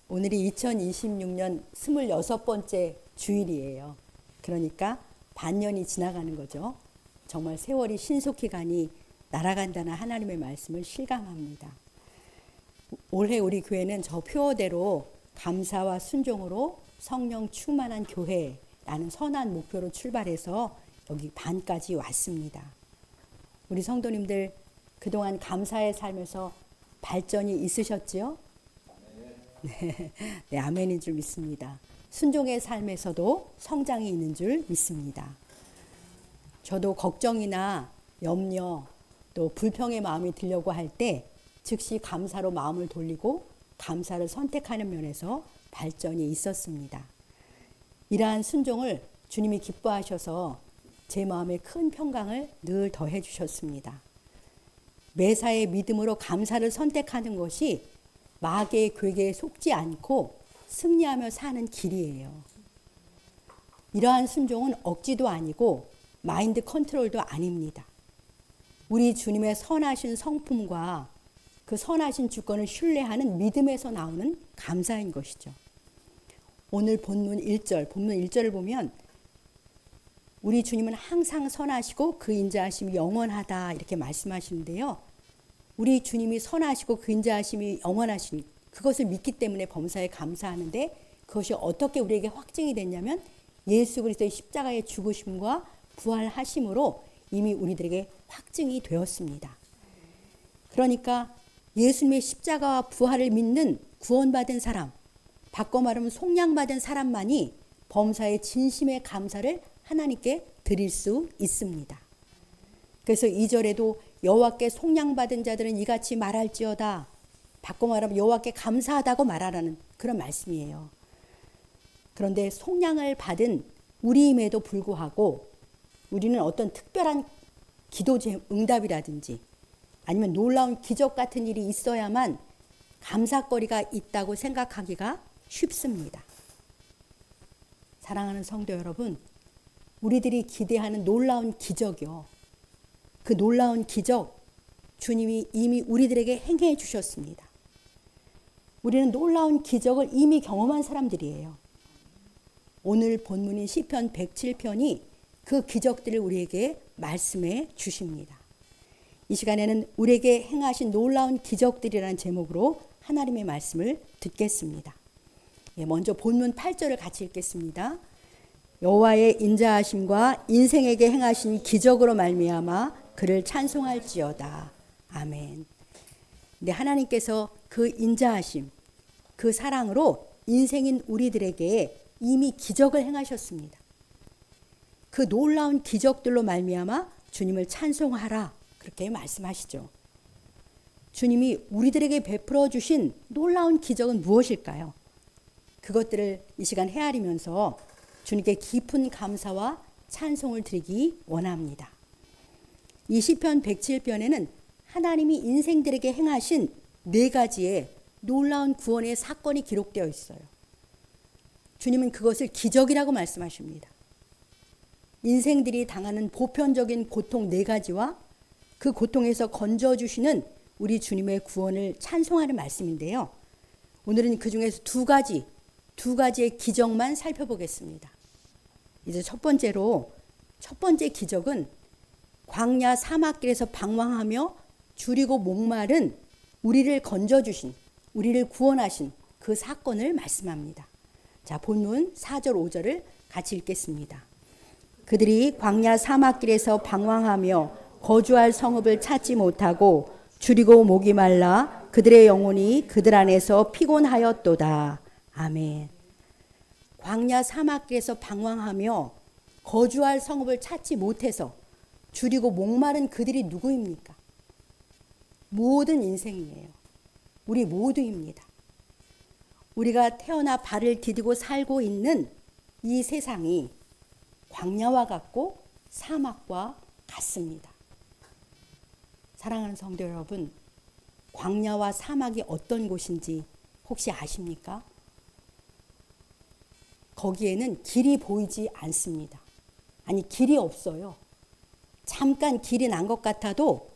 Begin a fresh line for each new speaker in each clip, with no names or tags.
오늘이 2026년 26번째 주일이에요. 그러니까 반년이 지나가는 거죠. 정말 세월이 신속히 가니 날아간다는 하나님의 말씀을 실감합니다. 올해 우리 교회는 저 표어대로 감사와 순종으로 성령 충만한 교회라는 선한 목표로 출발해서 여기 반까지 왔습니다. 우리 성도님들 그동안 감사의 삶에서 발전이 있으셨지요? 네, 아멘인 줄 믿습니다. 순종의 삶에서도 성장이 있는 줄 믿습니다. 저도 걱정이나 염려 또 불평의 마음이 들려고 할 때 즉시 감사로 마음을 돌리고 감사를 선택하는 면에서 발전이 있었습니다. 이러한 순종을 주님이 기뻐하셔서 제 마음에 큰 평강을 늘 더해 주셨습니다. 매사에 믿음으로 감사를 선택하는 것이 마귀의 괴계에 속지 않고 승리하며 사는 길이에요. 이러한 순종은 억지도 아니고 마인드 컨트롤도 아닙니다. 우리 주님의 선하신 성품과 그 선하신 주권을 신뢰하는 믿음에서 나오는 감사인 것이죠. 오늘 본문 1절을 보면 우리 주님은 항상 선하시고 그 인자하심이 영원하다 이렇게 말씀하시는데요. 우리 주님이 선하시고 그 인자하심이 영원하신 그것을 믿기 때문에 범사에 감사하는데 그것이 어떻게 우리에게 확증이 됐냐면 예수 그리스도의 십자가의 죽으심과 부활하심으로 이미 우리들에게 확증이 되었습니다. 그러니까 예수님의 십자가와 부활을 믿는 구원받은 사람, 바꿔 말하면 속량받은 사람만이 범사의 진심의 감사를 하나님께 드릴 수 있습니다. 그래서 2절에도 여호와께 속량받은 자들은 이같이 말할지어다. 바꿔 말하면 여호와께 감사하다고 말하라는 그런 말씀이에요. 그런데 속량을 받은 우리임에도 불구하고 우리는 어떤 특별한 기도 응답이라든지 아니면 놀라운 기적 같은 일이 있어야만 감사거리가 있다고 생각하기가 쉽습니다. 사랑하는 성도 여러분, 우리들이 기대하는 놀라운 기적이요. 그 놀라운 기적 주님이 이미 우리들에게 행해 주셨습니다. 우리는 놀라운 기적을 이미 경험한 사람들이에요. 오늘 본문인 시편 107편이 그 기적들을 우리에게 말씀해 주십니다. 이 시간에는 우리에게 행하신 놀라운 기적들이라는 제목으로 하나님의 말씀을 듣겠습니다. 먼저 본문 8절을 같이 읽겠습니다. 여호와의 인자하심과 인생에게 행하신 기적으로 말미암아 그를 찬송할지어다. 아멘. 네, 하나님께서 그 인자하심, 그 사랑으로 인생인 우리들에게 이미 기적을 행하셨습니다. 그 놀라운 기적들로 말미암아 주님을 찬송하라 그렇게 말씀하시죠. 주님이 우리들에게 베풀어 주신 놀라운 기적은 무엇일까요? 그것들을 이 시간 헤아리면서 주님께 깊은 감사와 찬송을 드리기 원합니다. 이 시편 107편에는 하나님이 인생들에게 행하신 4가지의 놀라운 구원의 사건이 기록되어 있어요. 주님은 그것을 기적이라고 말씀하십니다. 인생들이 당하는 보편적인 고통 4가지와 그 고통에서 건져주시는 우리 주님의 구원을 찬송하는 말씀인데요. 오늘은 그 중에서 두 가지의 기적만 살펴보겠습니다. 이제 첫 번째 기적은 광야 사막길에서 방황하며 줄이고 목마른 우리를 건져주신, 우리를 구원하신 그 사건을 말씀합니다. 자, 본문 4절 5절을 같이 읽겠습니다. 그들이 광야 사막길에서 방황하며 거주할 성읍을 찾지 못하고 줄이고 목이 말라 그들의 영혼이 그들 안에서 피곤하였도다. 아멘. 광야 사막길에서 방황하며 거주할 성읍을 찾지 못해서 줄이고 목마른 그들이 누구입니까? 모든 인생이에요. 우리 모두입니다. 우리가 태어나 발을 디디고 살고 있는 이 세상이 광야와 같고 사막과 같습니다. 사랑하는 성도 여러분, 광야와 사막이 어떤 곳인지 혹시 아십니까? 거기에는 길이 보이지 않습니다. 아니, 길이 없어요. 잠깐 길이 난 것 같아도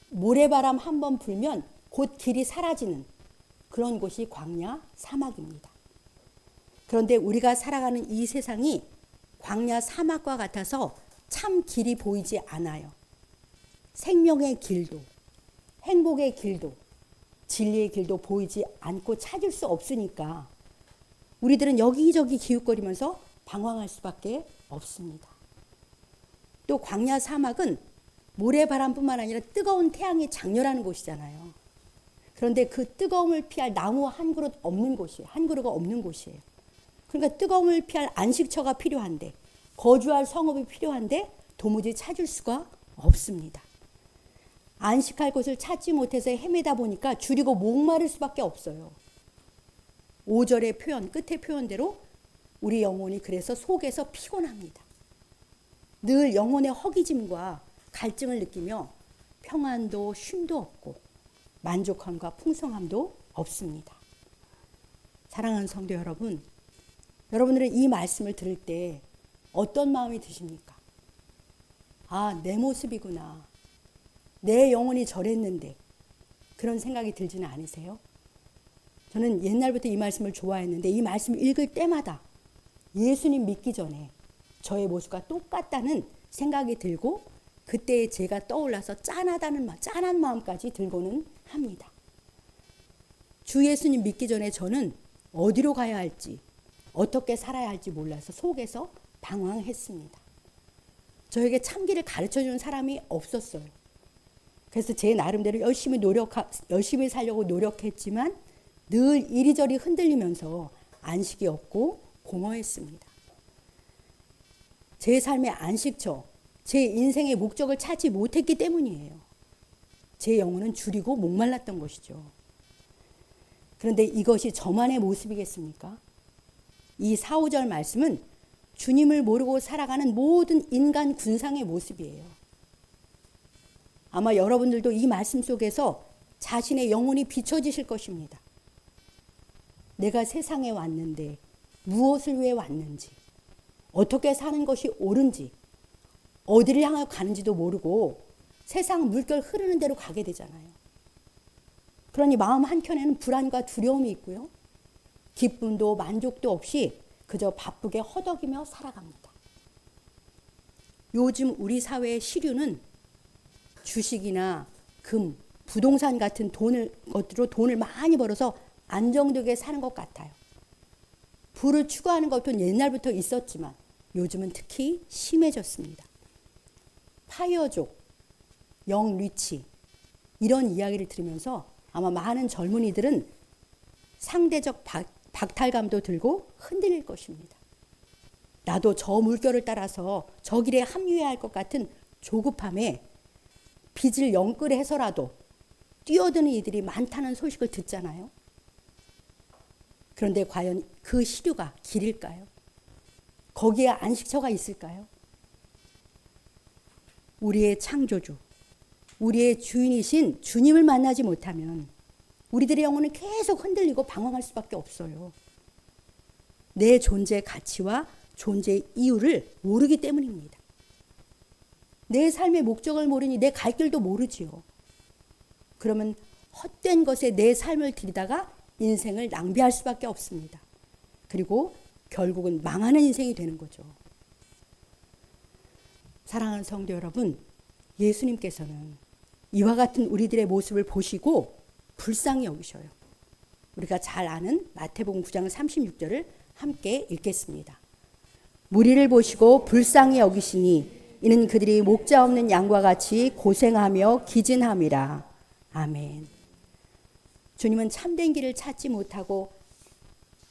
모래바람 한번 불면 곧 길이 사라지는 그런 곳이 광야 사막입니다. 그런데 우리가 살아가는 이 세상이 광야 사막과 같아서 참 길이 보이지 않아요. 생명의 길도, 행복의 길도, 진리의 길도 보이지 않고 찾을 수 없으니까 우리들은 여기저기 기웃거리면서 방황할 수밖에 없습니다. 또 광야 사막은 모래바람뿐만 아니라 뜨거운 태양이 장렬하는 곳이잖아요. 그런데 그 뜨거움을 피할 나무 한 그릇 없는 곳이에요. 한 그루가 없는 곳이에요. 그러니까 뜨거움을 피할 안식처가 필요한데, 거주할 성읍이 필요한데 도무지 찾을 수가 없습니다. 안식할 곳을 찾지 못해서 헤매다 보니까 줄이고 목마를 수밖에 없어요. 5절의 표현, 끝의 표현대로 우리 영혼이 그래서 속에서 피곤합니다. 늘 영혼의 허기짐과 갈증을 느끼며 평안도 쉼도 없고 만족함과 풍성함도 없습니다. 사랑하는 성도 여러분, 여러분들은 이 말씀을 들을 때 어떤 마음이 드십니까? 아, 내 모습이구나. 내 영혼이 저랬는데, 그런 생각이 들지는 않으세요? 저는 옛날부터 이 말씀을 좋아했는데 이 말씀을 읽을 때마다 예수님 믿기 전에 저의 모습과 똑같다는 생각이 들고 그때의 제가 떠올라서 짠한 마음까지 들고는 합니다. 주 예수님 믿기 전에 저는 어디로 가야 할지, 어떻게 살아야 할지 몰라서 속에서 방황했습니다. 저에게 참길을 가르쳐주는 사람이 없었어요. 그래서 제 나름대로 열심히 살려고 노력했지만 늘 이리저리 흔들리면서 안식이 없고 공허했습니다. 제 삶의 안식처, 제 인생의 목적을 찾지 못했기 때문이에요. 제 영혼은 줄이고 목말랐던 것이죠. 그런데 이것이 저만의 모습이겠습니까? 이 4, 5절 말씀은 주님을 모르고 살아가는 모든 인간 군상의 모습이에요. 아마 여러분들도 이 말씀 속에서 자신의 영혼이 비춰지실 것입니다. 내가 세상에 왔는데 무엇을 위해 왔는지, 어떻게 사는 것이 옳은지, 어디를 향하여 가는지도 모르고 세상 물결 흐르는 대로 가게 되잖아요. 그러니 마음 한켠에는 불안과 두려움이 있고요. 기쁨도 만족도 없이 그저 바쁘게 허덕이며 살아갑니다. 요즘 우리 사회의 시류는 주식이나 금, 부동산 같은 것으로 돈을 많이 벌어서 안정되게 사는 것 같아요. 부를 추구하는 것도 옛날부터 있었지만 요즘은 특히 심해졌습니다. 파이어족, 영리치 이런 이야기를 들으면서 아마 많은 젊은이들은 상대적 박탈감도 들고 흔들릴 것입니다. 나도 저 물결을 따라서 저 길에 합류해야 할 것 같은 조급함에 빚을 영끌해서라도 뛰어드는 이들이 많다는 소식을 듣잖아요. 그런데 과연 그 시류가 길일까요? 거기에 안식처가 있을까요? 우리의 창조주, 우리의 주인이신 주님을 만나지 못하면 우리들의 영혼은 계속 흔들리고 방황할 수밖에 없어요. 내 존재 가치와 존재 이유를 모르기 때문입니다. 내 삶의 목적을 모르니 내 갈 길도 모르지요. 그러면 헛된 것에 내 삶을 들이다가 인생을 낭비할 수밖에 없습니다. 그리고 결국은 망하는 인생이 되는 거죠. 사랑하는 성도 여러분, 예수님께서는 이와 같은 우리들의 모습을 보시고 불쌍히 여기셔요. 우리가 잘 아는 마태복음 9장 36절을 함께 읽겠습니다. 무리를 보시고 불쌍히 여기시니 이는 그들이 목자 없는 양과 같이 고생하며 기진함이라. 아멘. 주님은 참된 길을 찾지 못하고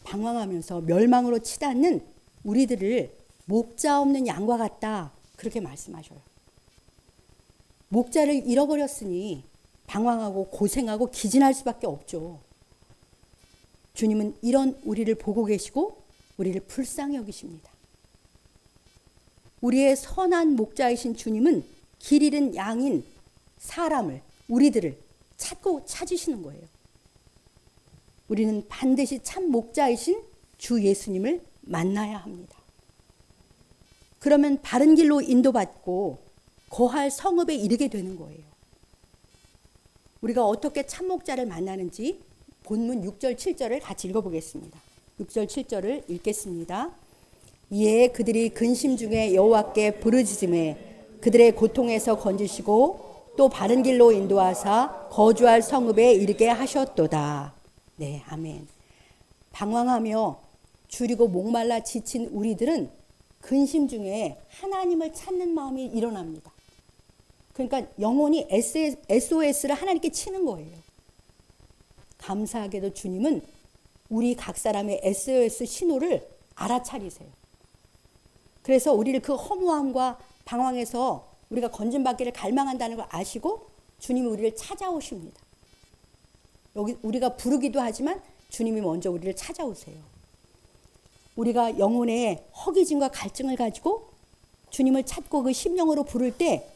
방황하면서 멸망으로 치닫는 우리들을 목자 없는 양과 같다. 그렇게 말씀하셔요. 목자를 잃어버렸으니 방황하고 고생하고 기진할 수밖에 없죠. 주님은 이런 우리를 보고 계시고 우리를 불쌍히 여기십니다. 우리의 선한 목자이신 주님은 길 잃은 양인 사람을, 우리들을 찾으시는 거예요. 우리는 반드시 참 목자이신 주 예수님을 만나야 합니다. 그러면 바른 길로 인도받고 거할 성읍에 이르게 되는 거예요. 우리가 어떻게 참 목자를 만나는지 본문 6절 7절을 같이 읽어보겠습니다. 6절 7절을 읽겠습니다. 이에 그들이 근심 중에 여호와께 부르짖음에 그들의 고통에서 건지시고 또 바른 길로 인도하사 거주할 성읍에 이르게 하셨도다. 네, 아멘. 방황하며 줄이고 목말라 지친 우리들은 근심 중에 하나님을 찾는 마음이 일어납니다. 그러니까 영혼이 SOS를 하나님께 치는 거예요. 감사하게도 주님은 우리 각 사람의 SOS 신호를 알아차리세요. 그래서 우리를 그 허무함과 방황에서 우리가 건진받기를 갈망한다는 걸 아시고 주님이 우리를 찾아오십니다. 여기 우리가 부르기도 하지만 주님이 먼저 우리를 찾아오세요. 우리가 영혼의 허기짐과 갈증을 가지고 주님을 찾고 그 심령으로 부를 때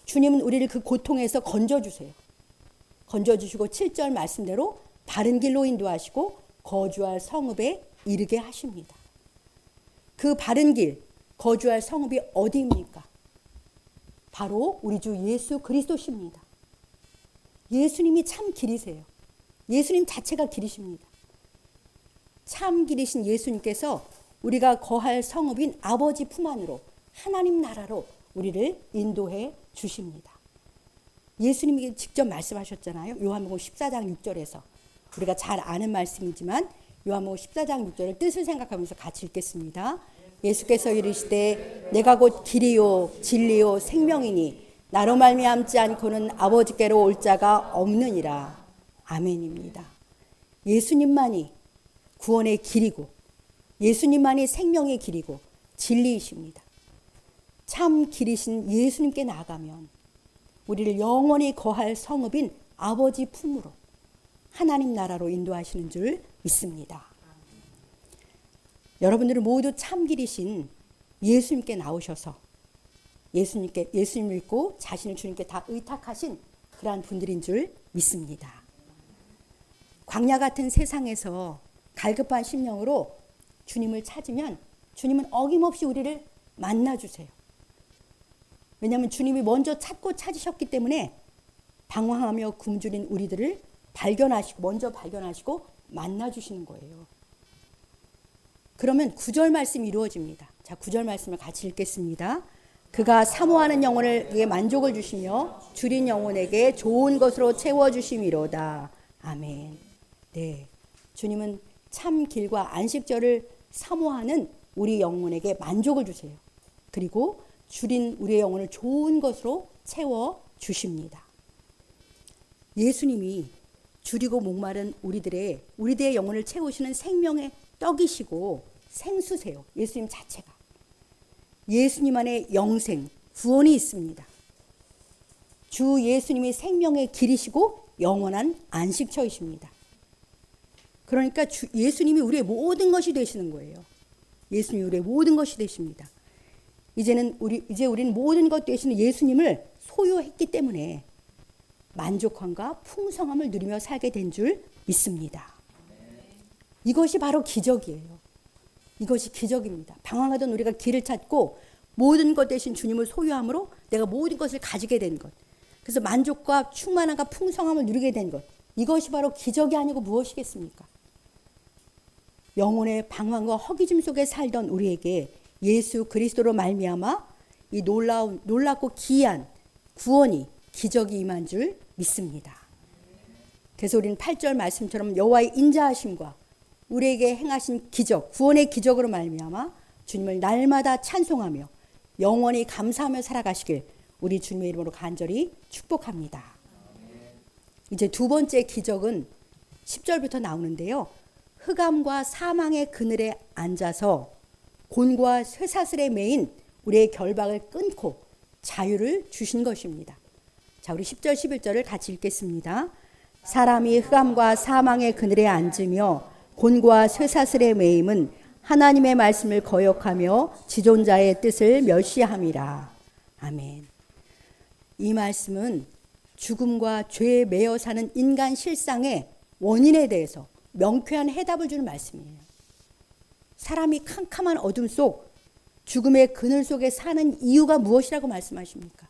주님은 우리를 그 고통에서 건져주세요. 건져주시고 7절 말씀대로 바른 길로 인도하시고 거주할 성읍에 이르게 하십니다. 그 바른 길, 거주할 성읍이 어디입니까? 바로 우리 주 예수 그리스도십니다. 예수님이 참 길이세요. 예수님 자체가 길이십니다. 참 길이신 예수님께서 우리가 거할 성읍인 아버지 품 안으로 하나님 나라로 우리를 인도해 주십니다. 예수님이 직접 말씀하셨잖아요. 요한복음 14장 6절에서. 우리가 잘 아는 말씀이지만 요한복음 14장 6절을 뜻을 생각하면서 같이 읽겠습니다. 예수께서 이르시되 내가 곧 길이요 진리요 생명이니 나로 말미암지 않고는 아버지께로 올 자가 없느니라. 아멘입니다. 예수님만이 구원의 길이고 예수님만이 생명의 길이고 진리이십니다. 참 길이신 예수님께 나아가면 우리를 영원히 거할 성읍인 아버지 품으로 하나님 나라로 인도하시는 줄 믿습니다. 여러분들은 모두 참 길이신 예수님께 나오셔서 예수님 믿고 자신을 주님께 다 의탁하신 그러한 분들인 줄 믿습니다. 광야 같은 세상에서 갈급한 심령으로 주님을 찾으면 주님은 어김없이 우리를 만나주세요. 왜냐하면 주님이 먼저 찾고 찾으셨기 때문에 방황하며 굶주린 우리들을 먼저 발견하시고 만나주시는 거예요. 그러면 9절 말씀이 이루어집니다. 자, 9절 말씀을 같이 읽겠습니다. 그가 사모하는 영혼에게 만족을 주시며 줄인 영혼에게 좋은 것으로 채워주심이로다. 아멘. 네, 주님은 참 길과 안식절을 사모하는 우리 영혼에게 만족을 주세요. 그리고 줄인 우리의 영혼을 좋은 것으로 채워주십니다. 예수님이 줄이고 목마른 우리들의 영혼을 채우시는 생명의 떡이시고 생수세요. 예수님 자체가. 예수님 안에 영생, 구원이 있습니다. 주 예수님이 생명의 길이시고 영원한 안식처이십니다. 그러니까 예수님이 우리의 모든 것이 되시는 거예요. 예수님이 우리의 모든 것이 되십니다. 이제 우리는 모든 것 되시는 예수님을 소유했기 때문에 만족함과 풍성함을 누리며 살게 된 줄 믿습니다. 이것이 바로 기적이에요. 이것이 기적입니다. 방황하던 우리가 길을 찾고 모든 것 대신 주님을 소유함으로 내가 모든 것을 가지게 된 것. 그래서 만족과 충만함과 풍성함을 누리게 된 것. 이것이 바로 기적이 아니고 무엇이겠습니까? 영혼의 방황과 허기짐 속에 살던 우리에게 예수 그리스도로 말미암아 이 놀랍고 기이한 구원이 기적이 임한 줄 믿습니다. 그래서 우리는 8절 말씀처럼 여호와의 인자하심과 우리에게 행하신 기적, 구원의 기적으로 말미암아 주님을 날마다 찬송하며 영원히 감사하며 살아가시길 우리 주님의 이름으로 간절히 축복합니다. 이제 두 번째 기적은 10절부터 나오는데요. 흑암과 사망의 그늘에 앉아서 곤과 쇠사슬에 매인 우리의 결박을 끊고 자유를 주신 것입니다. 자, 우리 10절 11절을 같이 읽겠습니다. 사람이 흑암과 사망의 그늘에 앉으며 곤과 쇠사슬의 매임은 하나님의 말씀을 거역하며 지존자의 뜻을 멸시함이라. 아멘. 이 말씀은 죽음과 죄에 매여 사는 인간 실상의 원인에 대해서 명쾌한 해답을 주는 말씀이에요. 사람이 캄캄한 어둠 속 죽음의 그늘 속에 사는 이유가 무엇이라고 말씀하십니까?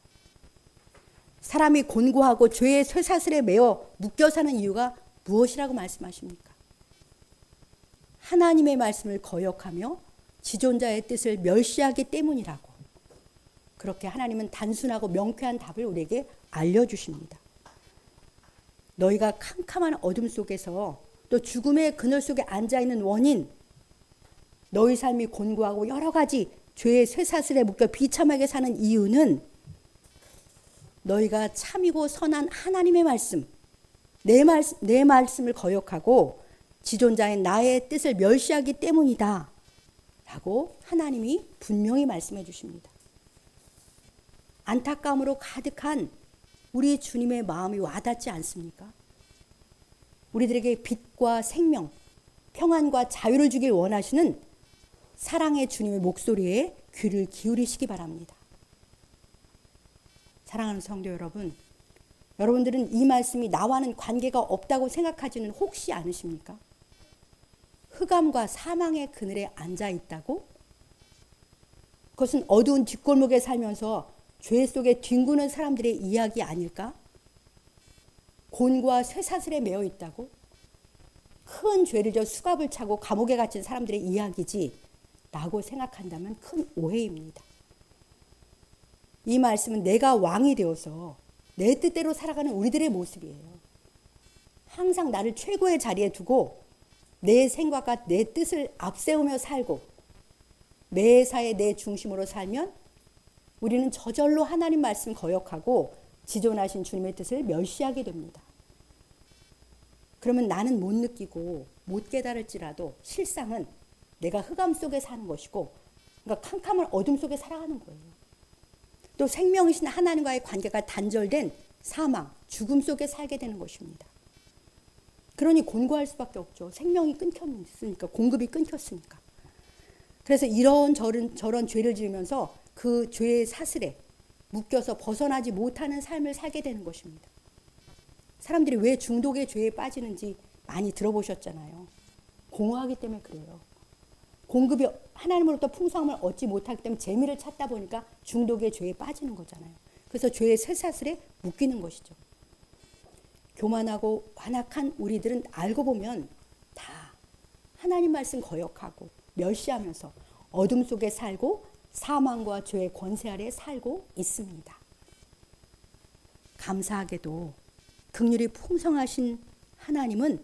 사람이 곤고하고 죄의 쇠사슬에 매여 묶여 사는 이유가 무엇이라고 말씀하십니까? 하나님의 말씀을 거역하며 지존자의 뜻을 멸시하기 때문이라고. 그렇게 하나님은 단순하고 명쾌한 답을 우리에게 알려주십니다. 너희가 캄캄한 어둠 속에서 또 죽음의 그늘 속에 앉아있는 원인, 너희 삶이 곤고하고 여러 가지 죄의 쇠사슬에 묶여 비참하게 사는 이유는 너희가 참이고 선한 하나님의 말씀, 내 말씀을 거역하고 지존자인 나의 뜻을 멸시하기 때문이다 라고 하나님이 분명히 말씀해 주십니다. 안타까움으로 가득한 우리 주님의 마음이 와닿지 않습니까? 우리들에게 빛과 생명, 평안과 자유를 주길 원하시는 사랑의 주님의 목소리에 귀를 기울이시기 바랍니다. 사랑하는 성도 여러분, 여러분들은 이 말씀이 나와는 관계가 없다고 생각하지는 혹시 않으십니까? 흑암과 사망의 그늘에 앉아 있다고? 그것은 어두운 뒷골목에 살면서 죄 속에 뒹구는 사람들의 이야기 아닐까? 곤고와 쇠사슬에 매여 있다고? 큰 죄를 져 수갑을 차고 감옥에 갇힌 사람들의 이야기지 라고 생각한다면 큰 오해입니다. 이 말씀은 내가 왕이 되어서 내 뜻대로 살아가는 우리들의 모습이에요. 항상 나를 최고의 자리에 두고 내 생각과 내 뜻을 앞세우며 살고 매사에 내 중심으로 살면 우리는 저절로 하나님 말씀 거역하고 지존하신 주님의 뜻을 멸시하게 됩니다. 그러면 나는 못 느끼고 못 깨달을지라도 실상은 내가 흑암 속에 사는 것이고, 그러니까 캄캄한 어둠 속에 살아가는 거예요. 또 생명이신 하나님과의 관계가 단절된 사망, 죽음 속에 살게 되는 것입니다. 그러니 곤고할 수밖에 없죠. 생명이 끊겼으니까, 공급이 끊겼으니까. 그래서 이런 저런 죄를 지으면서 그 죄의 사슬에 묶여서 벗어나지 못하는 삶을 살게 되는 것입니다. 사람들이 왜 중독의 죄에 빠지는지 많이 들어보셨잖아요. 공허하기 때문에 그래요. 공급이 하나님으로부터 풍성함을 얻지 못하기 때문에 재미를 찾다 보니까 중독의 죄에 빠지는 거잖아요. 그래서 죄의 쇠사슬에 묶이는 것이죠. 교만하고 완악한 우리들은 알고 보면 다 하나님 말씀 거역하고 멸시하면서 어둠 속에 살고 사망과 죄의 권세 아래 살고 있습니다. 감사하게도 긍휼이 풍성하신 하나님은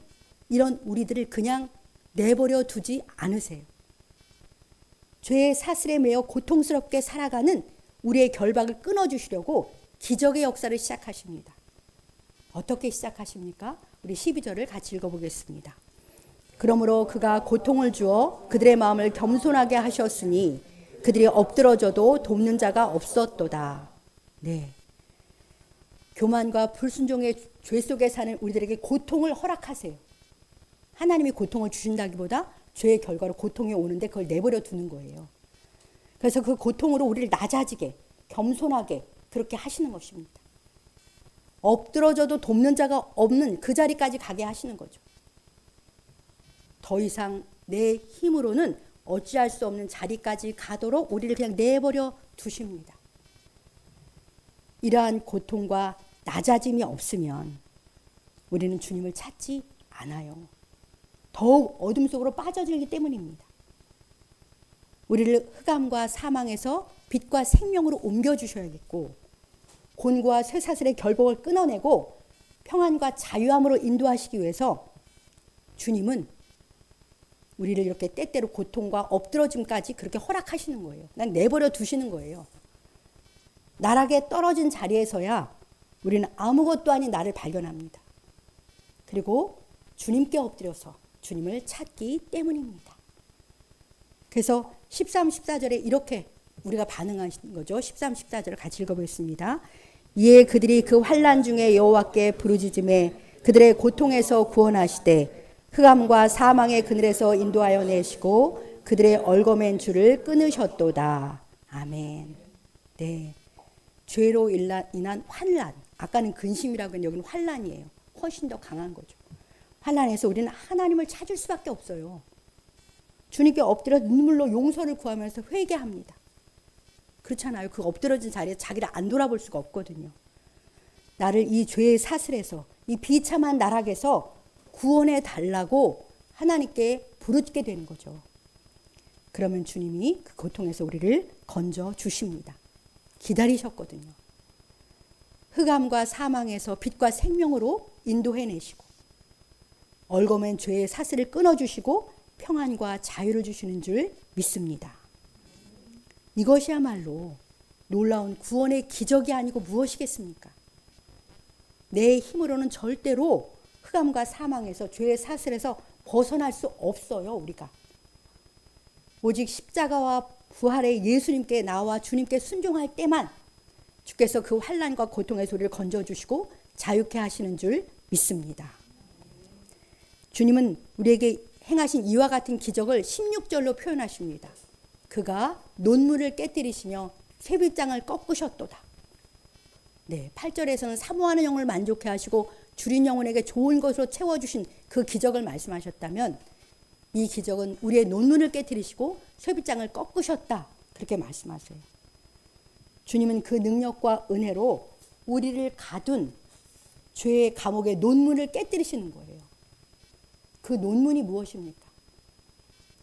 이런 우리들을 그냥 내버려 두지 않으세요. 죄의 사슬에 매여 고통스럽게 살아가는 우리의 결박을 끊어주시려고 기적의 역사를 시작하십니다. 어떻게 시작하십니까? 우리 12절을 같이 읽어보겠습니다. 그러므로 그가 고통을 주어 그들의 마음을 겸손하게 하셨으니 그들이 엎드러져도 돕는 자가 없었도다. 네. 교만과 불순종의 죄 속에 사는 우리들에게 고통을 허락하세요. 하나님이 고통을 주신다기보다 죄의 결과로 고통이 오는데 그걸 내버려 두는 거예요. 그래서 그 고통으로 우리를 낮아지게, 겸손하게 그렇게 하시는 것입니다. 엎드러져도 돕는 자가 없는 그 자리까지 가게 하시는 거죠. 더 이상 내 힘으로는 어찌할 수 없는 자리까지 가도록 우리를 그냥 내버려 두십니다. 이러한 고통과 낮아짐이 없으면 우리는 주님을 찾지 않아요. 더욱 어둠 속으로 빠져들기 때문입니다. 우리를 흑암과 사망에서 빛과 생명으로 옮겨주셔야겠고, 곤고와 쇠사슬의 결복을 끊어내고 평안과 자유함으로 인도하시기 위해서 주님은 우리를 이렇게 때때로 고통과 엎드러짐까지 그렇게 허락하시는 거예요. 그냥 내버려 두시는 거예요. 나락에 떨어진 자리에서야 우리는 아무것도 아닌 나를 발견합니다. 그리고 주님께 엎드려서 주님을 찾기 때문입니다. 그래서 13, 14절에 이렇게 우리가 반응하신 거죠. 13, 14절을 같이 읽어보겠습니다. 이에 그들이 그 환난 중에 여호와께 부르짖음에 그들의 고통에서 구원하시되 흑암과 사망의 그늘에서 인도하여 내시고 그들의 얼거맨 줄을 끊으셨도다. 아멘. 네, 죄로 인한 환난, 아까는 근심이라고 했는데 여기는 환난이에요. 훨씬 더 강한 거죠. 환난에서 우리는 하나님을 찾을 수밖에 없어요. 주님께 엎드려 눈물로 용서를 구하면서 회개합니다. 그렇잖아요. 그 엎드러진 자리에 자기를 안 돌아볼 수가 없거든요. 나를 이 죄의 사슬에서, 이 비참한 나락에서 구원해 달라고 하나님께 부르게 되는 거죠. 그러면 주님이 그 고통에서 우리를 건져 주십니다. 기다리셨거든요. 흑암과 사망에서 빛과 생명으로 인도해내시고 얽어맨 죄의 사슬을 끊어주시고 평안과 자유를 주시는 줄 믿습니다. 이것이야말로 놀라운 구원의 기적이 아니고 무엇이겠습니까? 내 힘으로는 절대로 흑암과 사망에서 죄의 사슬에서 벗어날 수 없어요. 우리가 오직 십자가와 부활의 예수님께 나와 주님께 순종할 때만 주께서 그 환난과 고통의 소리를 건져주시고 자유케 하시는 줄 믿습니다. 주님은 우리에게 행하신 이와 같은 기적을 16절로 표현하십니다. 그가 논문을 깨뜨리시며 쇠빗장을 꺾으셨도다. 네, 8절에서는 사모하는 영을 만족해 하시고 줄인 영혼에게 좋은 것으로 채워주신 그 기적을 말씀하셨다면 이 기적은 우리의 논문을 깨뜨리시고 쇠빗장을 꺾으셨다. 그렇게 말씀하세요. 주님은 그 능력과 은혜로 우리를 가둔 죄의 감옥의 논문을 깨뜨리시는 거예요. 그 논문이 무엇입니까?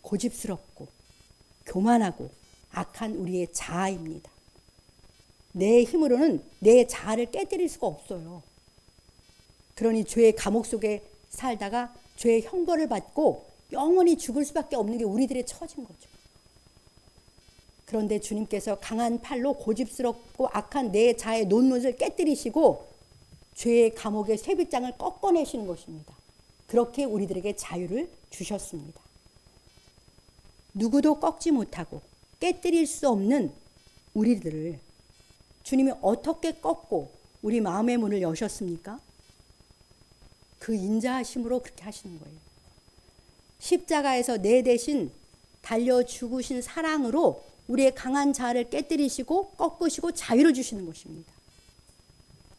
고집스럽고 교만하고 악한 우리의 자아입니다. 내 힘으로는 내 자아를 깨뜨릴 수가 없어요. 그러니 죄의 감옥 속에 살다가 죄의 형벌을 받고 영원히 죽을 수밖에 없는 게 우리들의 처지인 거죠. 그런데 주님께서 강한 팔로 고집스럽고 악한 내 자아의 논문을 깨뜨리시고 죄의 감옥의 쇠빗장을 꺾어내시는 것입니다. 그렇게 우리들에게 자유를 주셨습니다. 누구도 꺾지 못하고 깨뜨릴 수 없는 우리들을 주님이 어떻게 꺾고 우리 마음의 문을 여셨습니까? 그 인자하심으로 그렇게 하시는 거예요. 십자가에서 내 대신 달려 죽으신 사랑으로 우리의 강한 자아를 깨뜨리시고 꺾으시고 자유를 주시는 것입니다.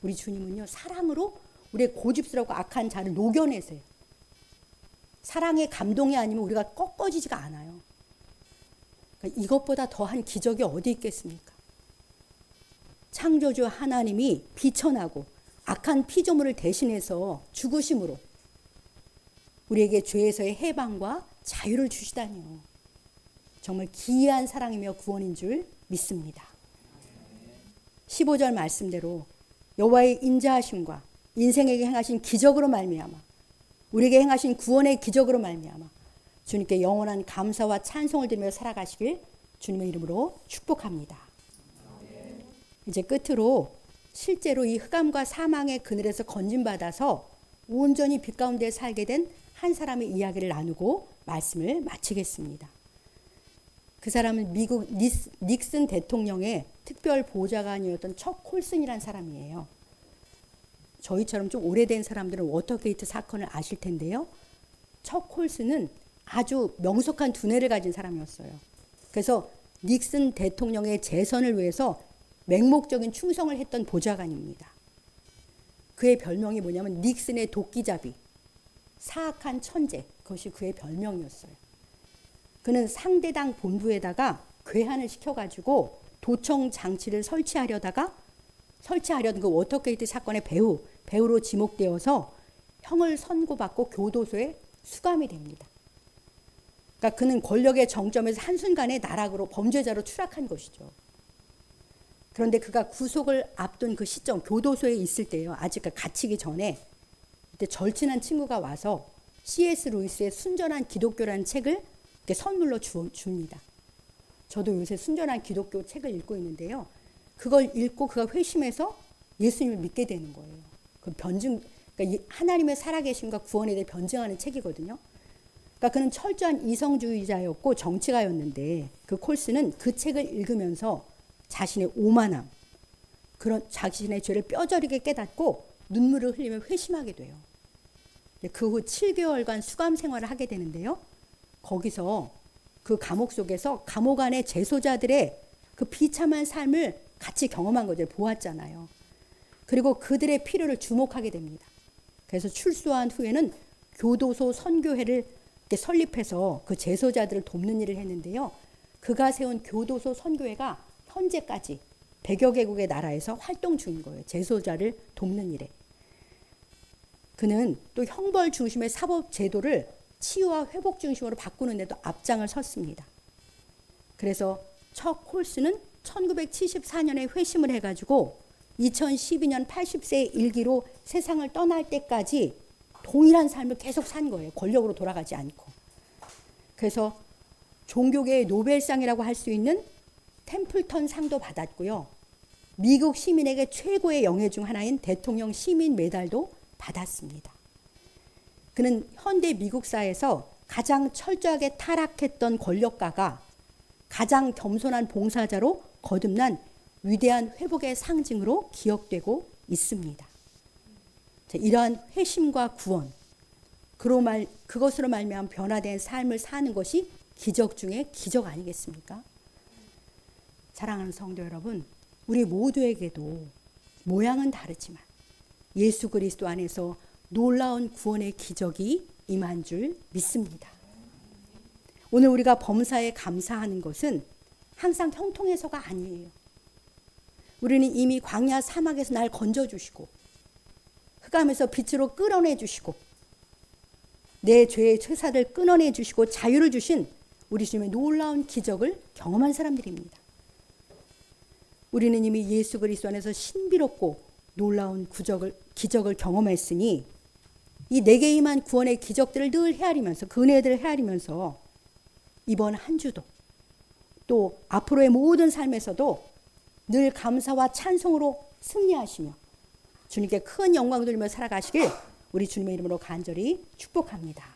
우리 주님은요, 사랑으로 우리의 고집스럽고 악한 자를 녹여내세요. 사랑의 감동이 아니면 우리가 꺾어지지가 않아요. 그러니까 이것보다 더한 기적이 어디 있겠습니까? 창조주 하나님이 비천하고 악한 피조물을 대신해서 죽으심으로 우리에게 죄에서의 해방과 자유를 주시다니요. 정말 기이한 사랑이며 구원인 줄 믿습니다. 15절 말씀대로 여호와의 인자하심과 인생에게 행하신 기적으로 말미암아 우리에게 행하신 구원의 기적으로 말미암아 주님께 영원한 감사와 찬송을 드리며 살아가시길 주님의 이름으로 축복합니다. 이제 끝으로 실제로 이 흑암과 사망의 그늘에서 건진받아서 온전히 빛 가운데 살게 된 한 사람의 이야기를 나누고 말씀을 마치겠습니다. 그 사람은 미국 닉슨 대통령의 특별 보좌관이었던 척 콜슨이라는 사람이에요. 저희처럼 좀 오래된 사람들은 워터게이트 사건을 아실 텐데요. 척 콜슨은 아주 명석한 두뇌를 가진 사람이었어요. 그래서 닉슨 대통령의 재선을 위해서 맹목적인 충성을 했던 보좌관입니다. 그의 별명이 뭐냐면 닉슨의 도끼잡이, 사악한 천재, 그것이 그의 별명이었어요. 그는 상대당 본부에다가 괴한을 시켜가지고 도청 장치를 설치하려던 그 워터게이트 사건의 배우로 지목되어서 형을 선고받고 교도소에 수감이 됩니다. 그러니까 그는 권력의 정점에서 한순간에 나락으로 범죄자로 추락한 것이죠. 그런데 그가 구속을 앞둔 그 시점, 교도소에 있을 때요. 아직 갇히기 전에 그때 절친한 친구가 와서 C.S. 루이스의 순전한 기독교라는 책을 이렇게 선물로 줍니다. 저도 요새 순전한 기독교 책을 읽고 있는데요. 그걸 읽고 그가 회심해서 예수님을 믿게 되는 거예요. 그 그러니까 하나님의 살아계심과 구원에 대해 변증하는 책이거든요. 그러니까 그는 철저한 이성주의자였고 정치가였는데 그 콜스는 그 책을 읽으면서 자신의 오만함, 그런 자신의 죄를 뼈저리게 깨닫고 눈물을 흘리며 회심하게 돼요. 그 후 7개월간 수감 생활을 하게 되는데요. 거기서 그 감옥 속에서 감옥 안의 재소자들의 그 비참한 삶을 같이 경험한 거죠. 보았잖아요. 그리고 그들의 필요를 주목하게 됩니다. 그래서 출소한 후에는 교도소 선교회를 설립해서 그 재소자들을 돕는 일을 했는데요. 그가 세운 교도소 선교회가 현재까지 100여 개국의 나라에서 활동 중인 거예요. 재소자를 돕는 일에. 그는 또 형벌 중심의 사법 제도를 치유와 회복 중심으로 바꾸는 데도 앞장을 섰습니다. 그래서 척 홀스는 1974년에 회심을 해가지고 2012년 80세의 일기로 세상을 떠날 때까지 동일한 삶을 계속 산 거예요. 권력으로 돌아가지 않고. 그래서 종교계의 노벨상이라고 할 수 있는 템플턴 상도 받았고요. 미국 시민에게 최고의 영예 중 하나인 대통령 시민 메달도 받았습니다. 그는 현대 미국사에서 가장 철저하게 타락했던 권력가가 가장 겸손한 봉사자로 거듭난 위대한 회복의 상징으로 기억되고 있습니다. 이러한 회심과 구원, 그것으로 말미암아 변화된 삶을 사는 것이 기적 중에 기적 아니겠습니까? 사랑하는 성도 여러분, 우리 모두에게도 모양은 다르지만 예수 그리스도 안에서 놀라운 구원의 기적이 임한 줄 믿습니다. 오늘 우리가 범사에 감사하는 것은 항상 형통해서가 아니에요. 우리는 이미 광야 사막에서 날 건져주시고 흑암에서 빛으로 끌어내 주시고 내 죄의 쇠사를 끊어내 주시고 자유를 주신 우리 주님의 놀라운 기적을 경험한 사람들입니다. 우리는 이미 예수 그리스도 안에서 신비롭고 놀라운 기적을 경험했으니 이 내게 임한 구원의 기적들을 늘 헤아리면서 그 은혜들을 헤아리면서 이번 한 주도 또 앞으로의 모든 삶에서도 늘 감사와 찬송으로 승리하시며 주님께 큰 영광 돌리며 살아가시길 우리 주님의 이름으로 간절히 축복합니다.